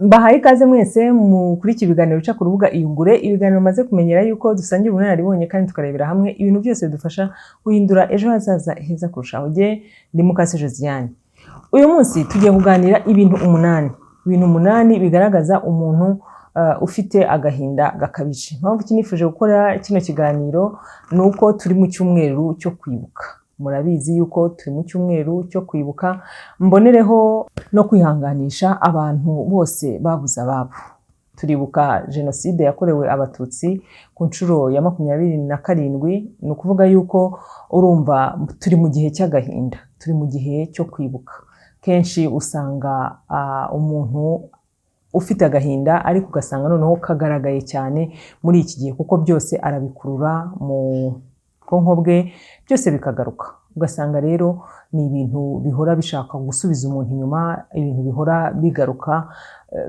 Mbahaye ikaze mwese kuri iki biganiro bica ku rubuga Iyungure. Ibiganiro maze kumenyera yuko dusangira ubunararibonye kandi tukarebera hamwe ibintu byose bidufasha guhindura ejo hazaza heza kurushaho. Ndi Mukase Josiane. Uyu munsi tugiye kuganira ibintu umunani bigaragaza umuntu ufite agahinda gakabije. Mpamvu kinifuje gukora kino kiganiro nuko turi mu cyumweru cyo kwibuka. Murabizi yuko turi mu cyumweru cyo kwibuka, mbonereho no kwihanganisha abantu bose babuze ababo. Turibuka jenoside yakorewe abatutsi ku nshuro ya 27. Ni ukuvuga yuko urumva turi mu gihe cy'agahinda, turi mu gihe cyo kwibuka. Kenshi usanga umuntu ufite agahinda ariko ugasanga noneho kagaragaye cyane muri iki gihe, kuko byose arabikurura mu bwonko bwe, byose bikagaruka. Ugasanga rero ni ibintu bihora bishaka gusubiza umuntu inyuma, ibintu bihora bigaruka,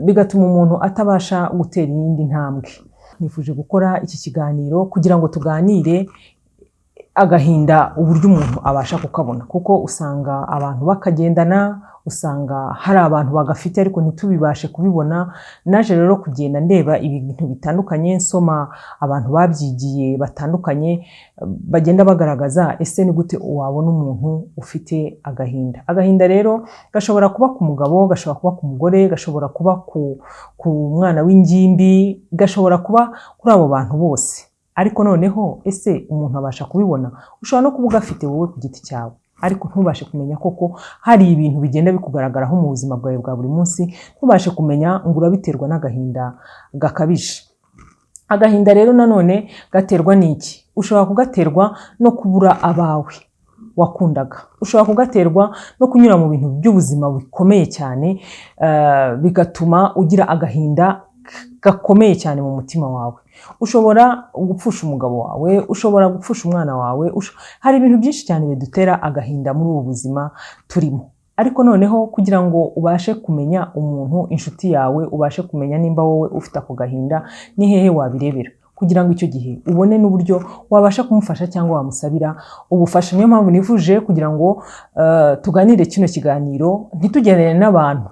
bigatuma umuntu atabasha gutera iyindi ntambwe. Nifuje gukora iki kiganiro kugira ngo tuganire agahinda, uburyo umuntu abasha kukabona, kuko usanga abantu bakagendana, usanga hari abantu bagafite ariko ntitubibashe kubibona. Naje rero kugenda ndeba ibintu bitandukanye, nsoma abantu babyigiye batandukanye bagenda bagaragaza ese ni gute wabona umuntu ufite agahinda. Agahinda rero gashobora kuba ku mugabo, gashobora kuba ku mugore, gashobora kuba ku mwana w'ingimbi, gashobora kuba kuri abo bantu bose. Ariko noneho ese umuntu abasha kubibona? Ushobora no kuba ugafite wowe ku giti cyawe ariko ntubashe kumenya koko hari ibintu bigenda bikugaragaraho mu buzima bwawe bwa buri munsi, ntubashe kumenya ngo urabiterwa n'agahinda gakabije. Agahinda rero nanone gaterwa n'iki? Ushobora kugaterwa no kubura abawe wakundaga, ushobora kugaterwa no kunyura mu bintu by'ubuzima bikomeye cyane, bigatuma ugira agahinda gakomeye cyane mu mutima wawe. Ushobora gupfusha umugabo wawe, ushobora gupfusha umwana wawe, hari ibintu byinshi cyane bidutera agahinda muri ubu buzima turimo. Ariko noneho kugira ngo ubashe kumenya umuntu, inshuti yawe, ubashe kumenya nimba wowe ufite ako gahinda, ni hehe wabirebera kugira ngo icyo gihe ubone n'uburyo wabasha kumufasha cyangwa wamusabira ubufasha. Niyo mpamvu nifuje kugira ngo tuganire kino kiganiro, ntitugendane n'abantu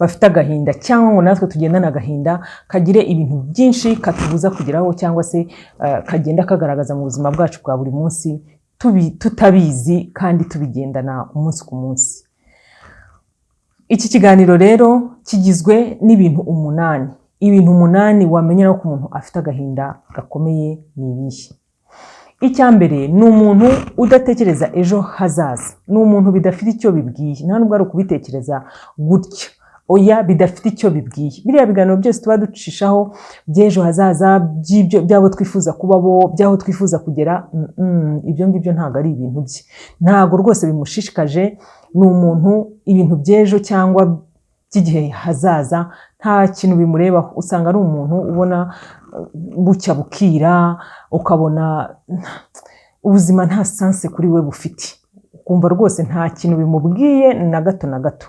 bafite agahinda, cyangwa ngo natwe tugendane agahinda kagire ibintu byinshi katubuza kugeraho, cyangwa se kagenda kagaragaza mu buzima bwacu bwa buri munsi tutabizi kandi tubigendana umunsi ku munsi. Iki kiganiro rero kigizwe n'ibintu 8. Ibintu 8 wamenyera ko umuntu afite agahinda gakomeye ni ibihe? Icya mbere ni umuntu udatekereza ejo hazaza, ni umuntu bidafite icyo bibwiye, nta nubwo ari ukubitekereza gutya, oya, bidafite icyo bibwiye. Biriya biganiro byose tuba ducishaho by'ejo hazaza, by'abo twifuza kuba bo, by'aho twifuza kugera, ibyo ngibyo ntabwo ari ibintu bye, ntabwo rwose bimushishikaje. Ni umuntu ibintu by'ejo cyangwa by'igihe hazaza nta kintu bimurebaho. Usanga ari umuntu ubona bucya bukira, ukabona ubuzima nta sanse kuri we bufite, ukumva rwose nta kintu bimubwiye na gato na gato.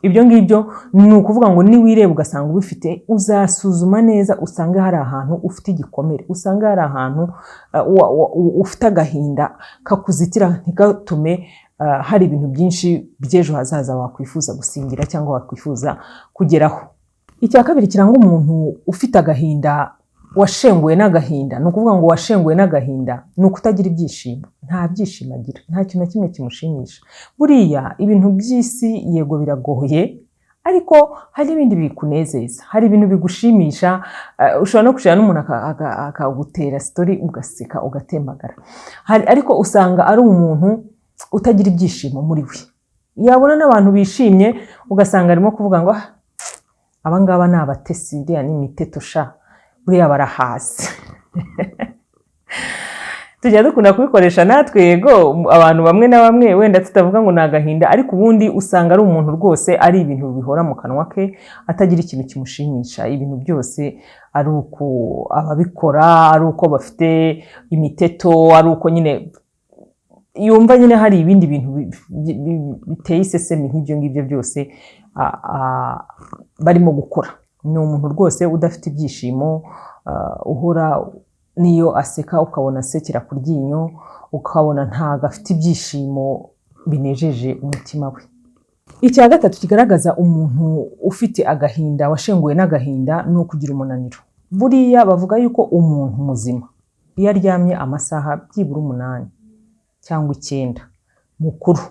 Ibyo ngibyo ni ukuvuga ngo niwireba ugasanga ubifite, uzasuzuma neza usange hari ahantu ufite igikomere, usange hari ahantu ufite agahinda kakuzitira, ntigatume hari ibintu byinshi by'ejo hazaza wakwifuza gusingira cyangwa wakwifuza kugeraho. Icya kabiri kiranga umuntu ufite agahinda, washenguwe n'agahinda, ni ukuvuga ngo washenguwe n'agahinda ni ukutagira ibyishimo. Nta byishimo agira, nta kintu na kimwe kimushimisha. Buriya ibintu by'isi yego biragoye, ariko hari ibindi bikunezeza, hari ibintu bigushimisha. Ushobora no kushira n'umuntu akagutera story ugaseka ugatembagara, ariko usanga ari umuntu utagira ibyishimo muri we. Yabona n'abantu bishimye ugasanga arimo kuvuga ngo aba ngaba ni abatesi, iriya ni imiteto sha, buriya barahazi. Tujya dukunda kubikoresha natwe, yego abantu bamwe na bamwe wenda tutavuga ngo ni agahinda, ariko ubundi usanga ari umuntu rwose ari ibintu bihora mu kanwa ke, atagira ikintu kimushimisha. Ibintu byose ari uko ababikora, ari uko bafite imiteto, ari uko nyine yumva nyine hari ibindi bintu biteye isesemi nk'ibyo ngibyo byose barimo gukora. Ni umuntu rwose udafite ibyishimo, uhora niyo aseka ukabona asekera ku ryinyo, ukabona ntago afite ibyishimo binejeje umutima we. Icya gatatu kigaragaza umuntu ufite agahinda, washenguwe n'agahinda, ni ukugira umunaniro. Buriya bavuga yuko umuntu muzima iyo aryamye amasaha byibura 8 cyangwa 9 mukuru,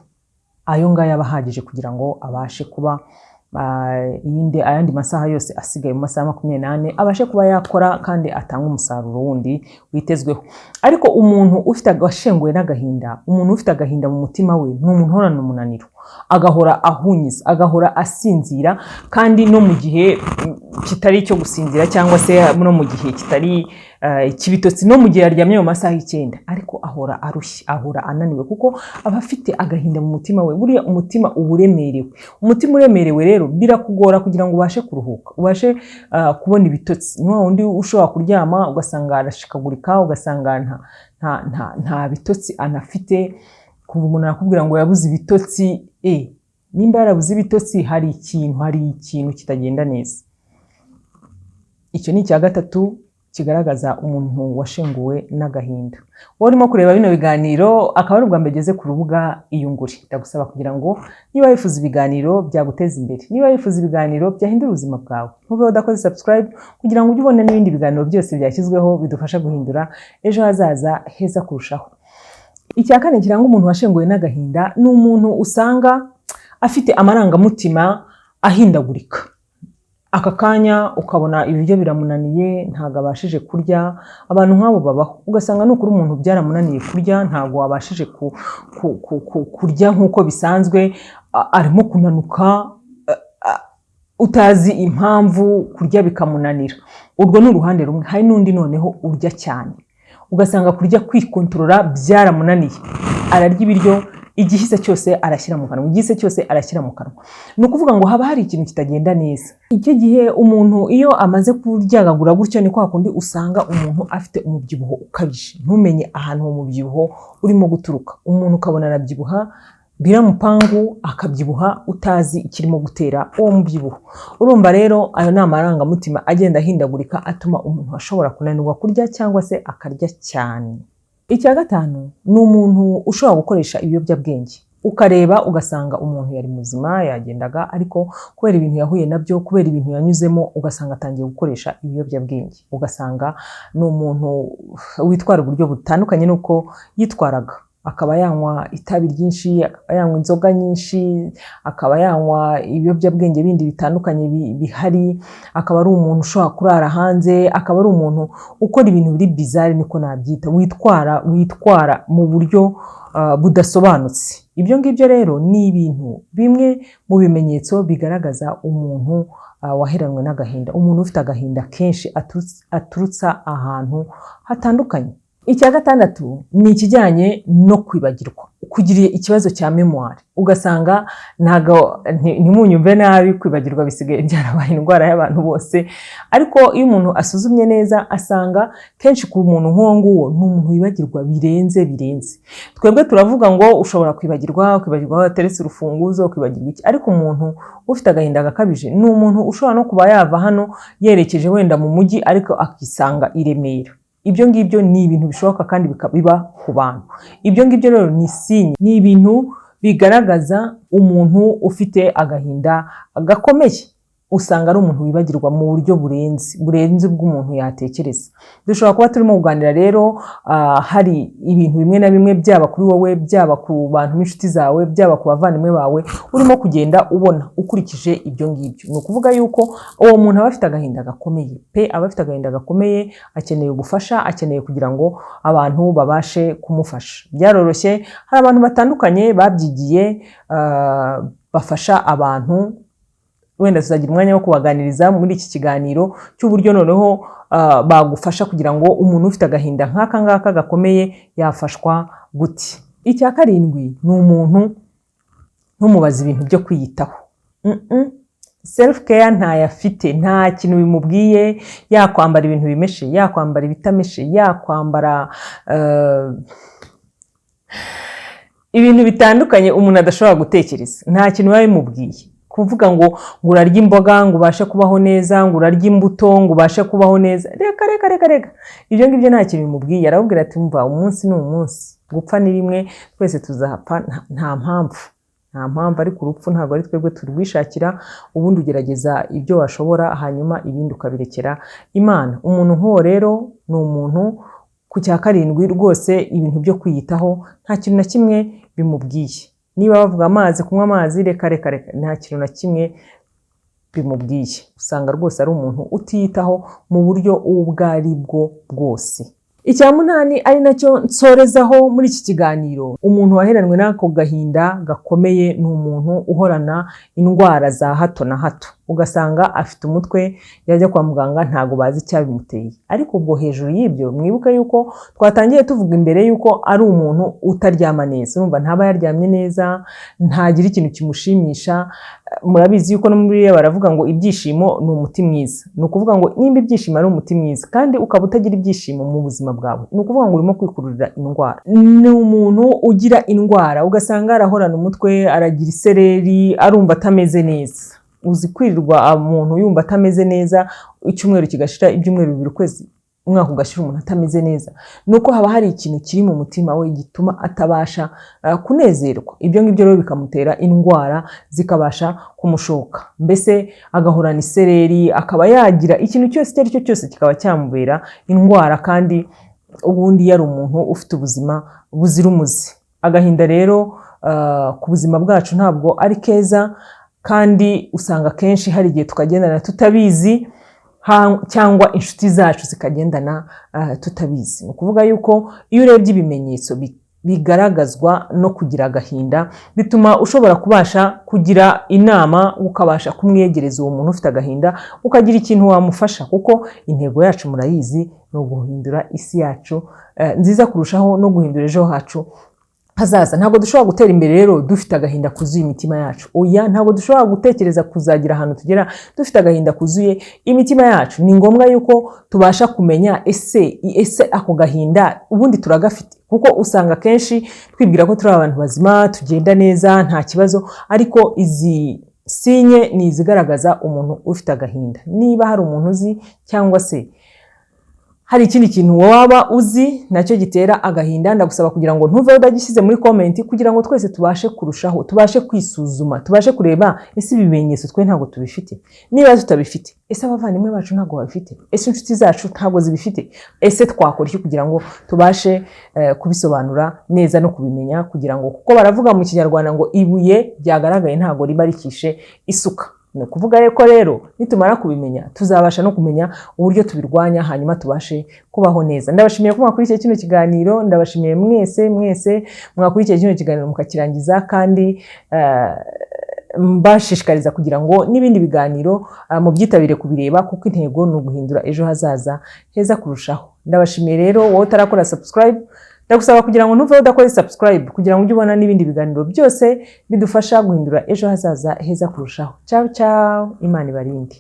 ayo ngayo aba ahagije kugira ngo abashe kuba ayandi masaha yose asigaye mu masaha 24 abashe kuba yakora kandi atanga umusaruro wundi witezweho. Ariko umuntu ufite agashenguwe n'agahinda, umuntu ufite agahinda mu mutima we, ni umuntu uhorana umunaniro, agahora ahunyiza, agahora asinzira, kandi no mu gihe kitari icyo gusinzira cyangwa se no mu gihe kitari ikibitotsi, no mu gihe aryamye mu masaha 9, ariko ahora arushye, ahora ananiwe, kuko aba afite agahinda mu mutima we. Buriya umutima uburemerewe, umutima uremerewe rero birakugora kugira ngo ubashe kuruhuka, ubashe kubona ibitotsi. Ni wundi ushobora kuryama ugasanga arashikagurika, ugasanga nta bitotsi anafite, kuva umuntu arakubwira ngo yabuze ibitotsi. Nimba yarabuze ibitotsi hari ikintu kitagenda neza. Icyo ni icya gatatu kigaragaza umuntu washenguwe n'agahinda. Wowe urimo kureba bino biganiro akaba ari ubwa mbere ugeze ku rubuga Iyungure, ndagusaba kugira ngo niba wifuza ibiganiro byaguteza imbere, niba wifuza ibiganiro byahindura ubuzima bwawe, ntuve udakoze subscribe kugira ngo ujye ubone n'ibindi biganiro byose byashyizweho bidufasha guhindura ejo hazaza heza kurushaho. Icya kane kiranga umuntu washenguwe n'agahinda, ni umuntu usanga afite amarangamutima ahindagurika. Aka kanya ukabona ibiryo biramunaniye, ntago abashije kurya. Abantu nk'abo babaho, ugasanga n'ukuri umuntu byaramunaniye kurya, ntago wabashije kurya nk'uko bisanzwe, arimo kunanuka, utazi impamvu, kurya bikamunanira. Urwo ni uruhande rumwe. Hari n'undi noneho urya cyane, ugasanga kurya kwikontorora byaramunaniye, ararya ibiryo igihise cyose arashyira mu kanwa, igihise cyose arashyira mu kanwa. Ni ukuvuga ngo haba hari ikintu kitagenda neza. Icyo gihe umuntu iyo amaze kuryagagura gutyo, ni kwa kundi usanga umuntu afite umubyibuho ukabije, ntumenye ahantu uwo mubyibuho urimo guturuka. Umuntu ukabona arabyibuha biramupangu, akabyibuha utazi ikirimo gutera uwo mubyibuho. Urumva rero ayo ni amarangamutima agenda ahindagurika, atuma umuntu ashobora kunanirwa kurya cyangwa se akarya cyane. Icya gatanu ni umuntu ushobora gukoresha ibiyobyabwenge. Ukareba ugasanga umuntu yari muzima, yagendaga, ariko kubera ibintu yahuye nabyo, kubera ibintu yanyuzemo, ugasanga atangiye gukoresha ibiyobyabwenge. Ugasanga ni umuntu witwara uburyo butandukanye nuko yitwaraga. Akaba yanywa itabi ryinshi, akaba yanywa inzoga nyinshi, akaba yanywa ibiyobyabwenge bindi bitandukanye bihari, akaba ari umuntu ushobora kurara hanze, akaba ari umuntu ukora ibintu biri bizarre, niko nabyita, witwara mu buryo budasobanutse. Ibyo ngibyo rero ni ibintu bimwe mu bimenyetso bigaragaza umuntu waheranwe n'agahinda, umuntu ufite agahinda kenshi aturutsa ahantu hatandukanye. Icya gatandatu ni ikijyanye no kwibagirwa, kugira ikibazo cya memoire. Ugasanga ntimunyumve nabi, kwibagirwa bisigaye byarabaye indwara y'abantu bose, ariko iyo umuntu asuzumye neza asanga kenshi ku muntu nk'uwo nguwo ni umuntu wibagirwa birenze. Twebwe turavuga ngo ushobora kwibagirwa wateretse urufunguzo, kwibagirwa iki, ariko umuntu ufite agahinda gakabije ni umuntu ushobora no kuba yava hano yerekeje wenda mu mujyi, ariko akisanga i Remera. Ibyo ngibyo ni ibintu bishoboka kandi biba ku bantu. Ibyo ngibyo rero ni sinye, ni ibintu bigaragaza umuntu ufite agahinda gakomeye. Usanga ari umuntu wibagirwa mu buryo burenze bw'umuntu yatekereza. Dushobora kuba turimo kuganira rero, hari ibintu bimwe na bimwe, byaba kuri wowe, byaba ku bantu b'inshuti zawe, byaba ku bavandimwe bawe, urimo kugenda ubona ukurikije ibyo ngibyo. Ni ukuvuga yuko uwo muntu aba afite agahinda gakomeye aba afite agahinda gakomeye, akeneye ubufasha, akeneye kugira ngo abantu babashe kumufasha. Byaroroshye, hari abantu batandukanye babyigiye, bafasha abantu. Wenda tuzagira umwanya wo kubaganiriza muri iki kiganiro cy'uburyo noneho bagufasha kugira ngo umuntu ufite agahinda nk'aka ngaka gakomeye yafashwa gute. Icya karindwi ni umuntu ntumubaze ibintu byo kwiyitaho. Self care ntayafite, nta kintu bimubwiye, yakwambara ibintu bimeshe, yakwambara ibitameshe, yakwambara ibintu bitandukanye umuntu adashobora gutekereza, nta kintu biba bimubwiye. Kuvuga ngo urarya imboga ngo ubashe kubaho neza, ngo urarya imbuto ngo ubashe kubaho neza, reka. Ibyo ngibyo nta kintu bimubwiye. Arabubwira ati umva, umunsi ni umunsi, gupfa ni rimwe, twese tuzapfa, nta mpamvu. nta mpamvu, ariko urupfu ntabwo ari twebwe turwishakira, ubundi ugerageza ibyo washobora hanyuma ibindi ukabirekera Imana. Umuntu nk'uwo rero ni umuntu ku cya karindwi rwose ibintu byo kwiyitaho nta kintu na kimwe bimubwiye. Niba bavuga amazi, kunywa amazi, reka nta kintu na kimwe bimubwiye. Usanga rwose ari umuntu utiyitaho mu buryo ubwo ari bwo bwose. Icya munani ari nacyo nsorezaho muri iki kiganiro, umuntu waheranwe n'ako gahinda gakomeye ni umuntu uhorana indwara za hato na hato, ugasanga afite umutwe, yajya kwa muganga ntago bazi icyabimuteye. Ariko ubwo hejuru y'ibyo mwibuke yuko twatangiye tuvuga imbere yuko ari umuntu utaryama neza, urumva ntaba yaryamye neza, ntagira ikintu kimushimisha. Murabizi yuko no muri baravuga ngo ibyishimo ni umuti mwiza. Ni ukuvuga ngo nimba ibyishimo ari umuti mwiza kandi ukaba utagira ibyishimo mu buzima bwawe, ni ukuvuga ngo urimo kwikururira indwara. Ni umuntu ugira indwara, ugasanga arahorana umutwe, aragira isereri, arumva atameze neza. Uzi kwirirwa umuntu yumva atameze neza, icyumweru kigashira, ibyumweru bibiri, ukwezi, umwaka ugashira umuntu atameze neza, nuko haba hari ikintu kiri mu mutima we gituma atabasha kunezerwa. Ibyo ngibyo rero bikamutera indwara zikabasha kumushoka, mbese agahorana isereri, akaba yagira ikintu cyose icyo ari cyo cyose kikaba cyamubera indwara, kandi ubundi yari umuntu ufite ubuzima buzira umuze. Agahinda rero ku buzima bwacu ntabwo ari keza, kandi usanga kenshi hari igihe tukagendana tutabizi, cyangwa inshuti zacu zikagendana tutabizi. Ni ukuvuga yuko iyo urebye ibimenyetso bigaragazwa no kugira agahinda, bituma ushobora kubasha kugira inama, ukabasha kumwegereza uwo muntu ufite agahinda, ukagira ikintu wamufasha, kuko intego yacu murayizi ni uguhindura isi yacu nziza kurushaho, no guhindura ejo hacu hazaza. Ntabwo dushobora gutera imbere rero dufite agahinda kuzuye imitima yacu. Oya, ntabwo dushobora gutekereza kuzagira ahantu tugera dufite agahinda kuzuye imitima yacu. Ni ngombwa yuko tubasha kumenya ese ako gahinda ubundi turagafite, kuko usanga kenshi twibwira ko turi abantu bazima, tugenda neza, nta kibazo, ariko izi sinye ni izigaragaza umuntu ufite agahinda. Niba hari umuntu uzi cyangwa se hari ikindi kintu waba uzi nacyo gitera agahinda, ndagusaba kugira ngo ntuve udagishyize muri comment, kugira ngo twese tubashe kurushaho, tubashe kwisuzuma, tubashe kureba ese ibimenyetso twe ntago tubifite. Niba tutabifite, ese abavandimwe bacu ntago babifite, ese inshuti zacu ntago zibifite, ese twakora iki kugira ngo tubashe kubisobanura neza no kubimenya, kugira ngo, kuko baravuga mu Kinyarwanda ngo ibuye ryagaragaye ntago riba rikishe isuka. Ni ukuvuga ko rero nitumara kubimenya tuzabasha no kumenya uburyo tubirwanya, hanyuma tubashe kubaho neza. Ndabashimiye ko mwakurikiye kino kiganiro, ndabashimiye mwese mwakurikiye kino kiganiro mukakirangiza, kandi mbashishikariza kugira ngo n'ibindi biganiro mubyitabire kubireba, kuko intego ni uguhindura ejo hazaza heza kurushaho. Ndabashimiye rero, wowe utarakora subscribe, ndagusaba kugira ngo ntuve udakora subscribe, kugira ngo ujye ubona n'ibindi biganiro byose bidufasha guhindura ejo hazaza heza kurushaho. Ciao ciao, Imana ibarinde.